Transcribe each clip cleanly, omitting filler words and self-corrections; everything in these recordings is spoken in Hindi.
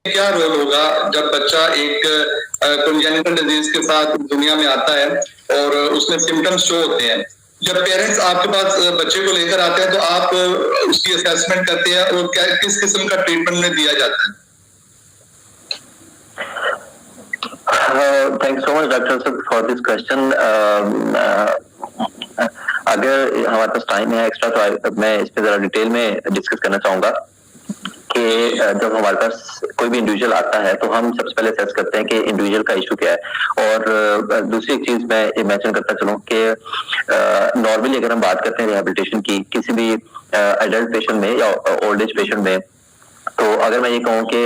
क्या रोल होगा जब बच्चा एक कंजेनिटल डिजीज के साथ दुनिया में आता है और उसमें सिम्टम्स शो होते हैं। जब पेरेंट्स आपके पास बच्चे को लेकर आते हैं तो आप उसकी असेसमेंट करते हैं और क्या किस किस्म का ट्रीटमेंट में दिया जाता है? Thanks so much, Dr. Asad, for this question. अगर हमारे पास टाइम है एक्स्ट्रा तो मैं इस पे जरा डिटेल में डिस्कस करना चाहूंगा कि जब हमारे पास कोई भी इंडिविजुअल आता है तो हम सबसे पहले असेस करते हैं कि इंडिविजुअल का इशू क्या है। और दूसरी एक चीज मैं ये मेंशन करता चलूं कि नॉर्मली अगर हम बात करते हैं रिहेबिलिटेशन की किसी भी एडल्ट पेशेंट में या ओल्ड एज पेशेंट में, तो अगर मैं ये कहूँ कि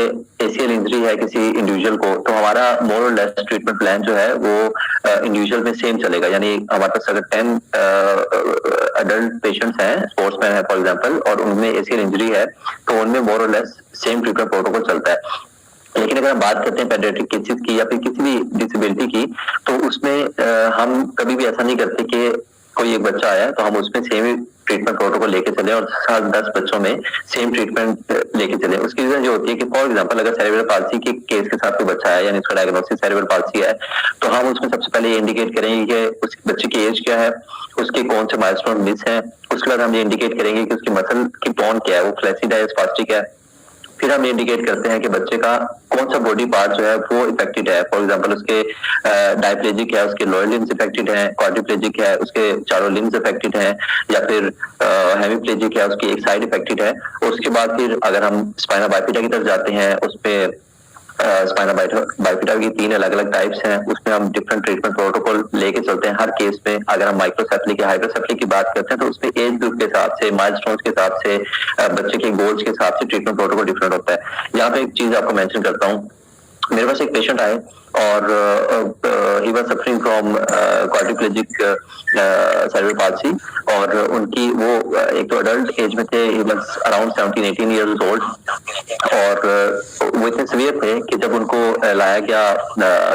एसीएल इंजरी है किसी इंडिविजुअल को, तो हमारा मोर और लेस ट्रीटमेंट प्लान जो है वो इंडिविजुअल में सेम चलेगा। यानी हमारे पास अगर 10 अडल्ट पेशेंट्स हैं, स्पोर्ट्समैन है फॉर एग्जांपल, और उनमें एसीएल इंजरी है तो उनमें मोर और लेस सेम ट्रीटमेंट प्रोटोकॉल चलता है। लेकिन अगर हम बात करते हैं पेडियाट्रिक केसेस की या फिर किसी भी डिसेबिलिटी की, तो उसमें हम कभी भी ऐसा नहीं करते कि कोई एक बच्चा आया तो हम उसमें सेम ट्रीटमेंट प्रोटोकॉल लेके चले और 7-10 बच्चों में सेम ट्रीटमेंट लेके चले। उसकी रीजन जो होती है कि फॉर एग्जांपल अगर सेरेब्रल पाल्सी के केस के साथ कोई बच्चा है, यानी उसका डायग्नोसिस सेरेब्रल पाल्सी है, तो हम उसमें सबसे पहले ये इंडिकेट करेंगे कि उस बच्चे की एज क्या है, उसके कौन से माइलस्टोन मिस है। उसके बाद हम ये इंडिकेट करेंगे कि उसकी मसल की टोन क्या है, वो फ्लैसिड है, स्पास्टिक है। फिर हम इंडिकेट करते हैं कि बच्चे का कौन सा बॉडी पार्ट जो है वो इफेक्टेड है। फॉर एग्जांपल उसके डायप्लेजिक है, उसके लोअर लिम्स इफेक्टेड है, क्वाड्रिप्लेजिक है, उसके चारों लिम्स इफेक्टेड है, या फिर हेमीप्लेजिक है, उसकी एक साइड इफेक्टेड है। उसके बाद फिर अगर हम स्पाइना बाइफिडा की तरफ जाते हैं, उसपे स्पाइना बाइफिडा की 3 अलग अलग टाइप्स हैं, उसमें हम डिफरेंट ट्रीटमेंट प्रोटोकॉल लेके चलते हैं हर केस में। अगर हम माइक्रोसेफली या हाइड्रोसेफली की बात करते हैं तो उसमें एज ग्रुप के हिसाब से, माइलस्टोन्स के हिसाब से, बच्चे के गोल्स के हिसाब से ट्रीटमेंट प्रोटोकॉल डिफरेंट होता है। यहाँ पे एक चीज आपको मेंशन करता हूँ, मेरे पास एक पेशेंट आए और he was suffering from quadriplegic cerebral palsy, और उनकी वो एक तो अडल्ट एज में थे, he was around 17-18 years old, और वो इतने सीवियर थे कि जब उनको लाया गया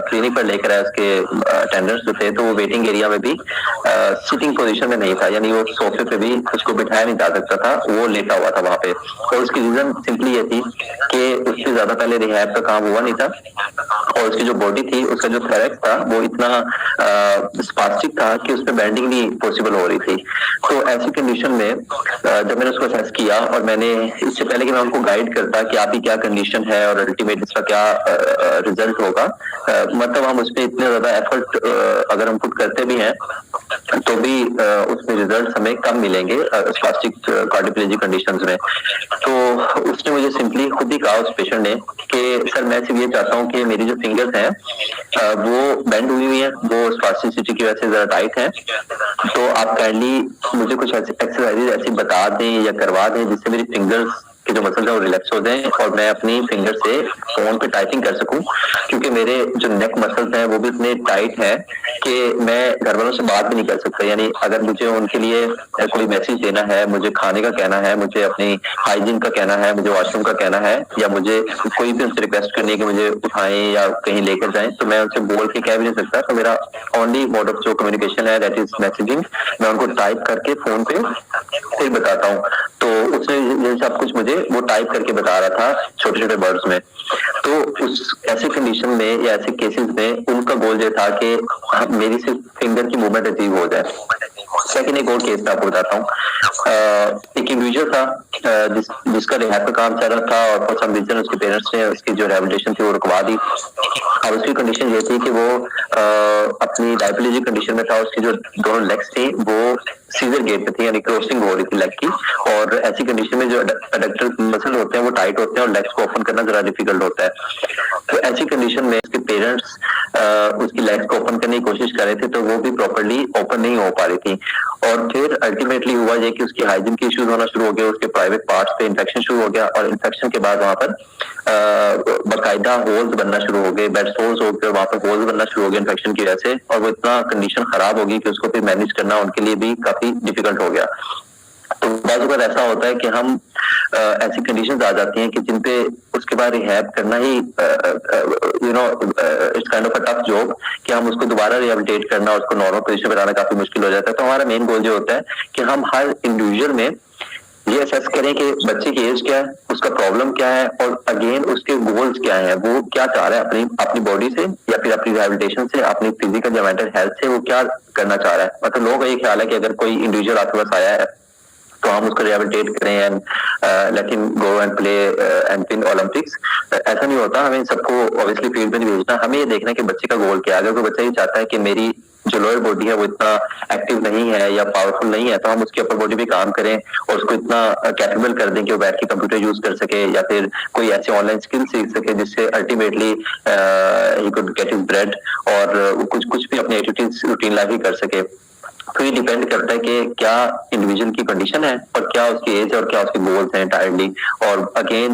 क्लिनिक पर लेकर आया, उसके अटेंडेंट्स जो थे, तो वो वेटिंग एरिया में भी सिटिंग पोजीशन में नहीं था, यानी वो सोफे पे भी उसको बिठाया नहीं जा सकता था, वो लेटा हुआ था वहां पे। और उसकी रीजन सिंपली ये थी कि उससे ज्यादा पहले रिहैब का काम हुआ नहीं था, और उसकी जो बॉडी थी, उसका जो थैरेक्स था वो इतना स्पास्टिक था कि उसमें बेंडिंग नहीं पॉसिबल हो रही थी। तो ऐसी कंडीशन में जब मैंने उसको असेस किया, और मैंने इससे पहले कि मैं उनको गाइड करता कि आपकी क्या कंडीशन है और अल्टीमेट इसका क्या रिजल्ट होगा, मतलब हम उसमें इतने ज्यादा एफर्ट अगर हम पुट करते भी हैं तो भी उसमें रिजल्ट हमें कम मिलेंगे स्पास्टिक क्वाड्रिप्लेजिक कंडीशंस में। तो उसने मुझे सिंपली खुद ही कहा, उस पेशेंट ने, कि सर मैं सिर्फ ये चाहता हूँ कि मेरी जो फिंगर्स हैं वो बेंड हुई हुई हैं, वो स्पास्टिसिटी की वजह से जरा टाइट है, तो आप काइंडली मुझे कुछ एक्सरसाइजेज ऐसी बता दें या करवा दें जिससे मेरी फिंगर्स के जो मसल्स हैं वो रिलैक्स हो जाएं और मैं अपनी फिंगर से फोन पे टाइपिंग कर सकूं, क्योंकि मेरे जो नेक मसल्स हैं वो भी इतने टाइट हैं कि मैं घर वालों से बात भी नहीं कर सकता। यानी अगर मुझे उनके लिए कोई मैसेज देना है, मुझे खाने का कहना है, मुझे अपनी हाइजीन का कहना है, मुझे वॉशरूम का कहना है, या मुझे कोई भी उनसे रिक्वेस्ट करनी है कि मुझे उठाएं या कहीं लेकर जाएं, तो मैं उनसे बोल के कह भी नहीं सकता। तो मेरा ओनली मोड ऑफ जो कम्युनिकेशन है दैट इज मैसेजिंग। मैं उनको टाइप करके फोन पे फिर बताता हूँ। तो उसने ये सब कुछ मुझे वो टाइप करके बता रहा था छोटे छोटे वर्ड्स में। तो उस ऐसे कंडीशन में या ऐसे केसेस में उनका गोल ये था कि मेरी सिर्फ फिंगर की मूवमेंट अचीव हो जाए। सेकंड एक और केस मैं आपको बताता हूँ। एक इंडिविजुअल था जिसका रिहैब का काम चल रहा था, और फॉर सम रीजन उसके पेरेंट्स ने उसकी जो रिहेबिलिटेशन थी वो रुकवा दी। और उसकी कंडीशन ये थी कि वो अपनी डायप्लेजिक कंडीशन में था, उसकी जो दोनों लेग्स थी वो सीजर गेट पे थी, यानी क्रॉसिंग हो रही थी लेग की। और ऐसी कंडीशन में जो एडक्टर मसल होते हैं वो टाइट होते हैं और लेग्स को ओपन करना जरा डिफिकल्ट होता है। तो ऐसी कंडीशन में उसके पेरेंट्स उसकी लेग्स को ओपन करने की कोशिश कर रहे थे, तो वो भी प्रॉपर्ली ओपन नहीं हो पा रही थी। और फिर अल्टीमेटली हुआ ये कि उसकी हाइजीन के इश्यूज होना शुरू हो गए, उसके प्राइवेट पार्ट्स पे इन्फेक्शन शुरू हो गया, और इन्फेक्शन के बाद वहां पर बाकायदा होल्स बनना शुरू हो गए, बेड सोर्स हो गए, वहां पर होल्स बनना शुरू हो गए इन्फेक्शन की वजह से। और वो इतना कंडीशन खराब होगी कि उसको फिर मैनेज करना उनके लिए भी काफी डिफिकल्ट हो गया। तो बाज़ बार ऐसा होता है कि हम ऐसी कंडीशंस आ जाती हैं कि जिन पे उसके बाद रिहैब करना ही it's kind of a tough job, कि हम उसको दोबारा रिहेबिलिटेट करना, उसको नॉर्मल पोजीशन पे लाना काफी मुश्किल हो जाता है। तो हमारा मेन गोल जो होता है कि हम हर इंडिविजुअल में ये असेस करें कि बच्चे की एज क्या है, उसका प्रॉब्लम क्या है, और अगेन उसके गोल्स क्या है, वो क्या चाह रहा है अपनी अपनी बॉडी से या फिर अपनी रिहेबिलिटेशन से, अपनी फिजिकल या मेंटल हेल्थ से वो क्या करना चाह रहा है। मतलब लोगों का ये ख्याल है कि अगर कोई इंडिविजुअल आपके पास आया है तो हम उसको रिहेबिलिटेट करें and let him go and play and win Olympics. ऐसा नहीं होता, हमें सबको ऑब्वियसली फील्ड में नहीं भेजना, हमें ये देखना है कि बच्चे का गोल क्या है। अगर कोई बच्चा ये चाहता है कि मेरी जो लोअर बॉडी है वो इतना एक्टिव नहीं है या पावरफुल नहीं है, तो हम उसकी अपर बॉडी पे काम करें और उसको इतना कैपेबल कर दें कि वो बैठ के कंप्यूटर यूज कर सके या फिर कोई ऐसे ऑनलाइन स्किल सीख सके जिससे ultimately he could get his bread और कुछ कुछ भी अपनी एक्टिविटीज रूटीन लाइफ ही कर सके। तो ये डिपेंड करता है कि क्या इंडिविजुअल की कंडीशन है और क्या उसकी एज और क्या उसके गोल्स हैं एंटायरली। और अगेन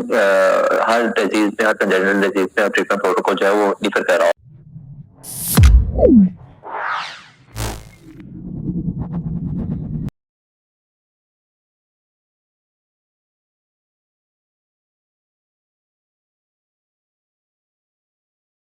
हर डिजीज में, हर कंजेनिटल डिजीज में ट्रीटमेंट प्रोटोकॉल जो है वो डिफर कर रहा है।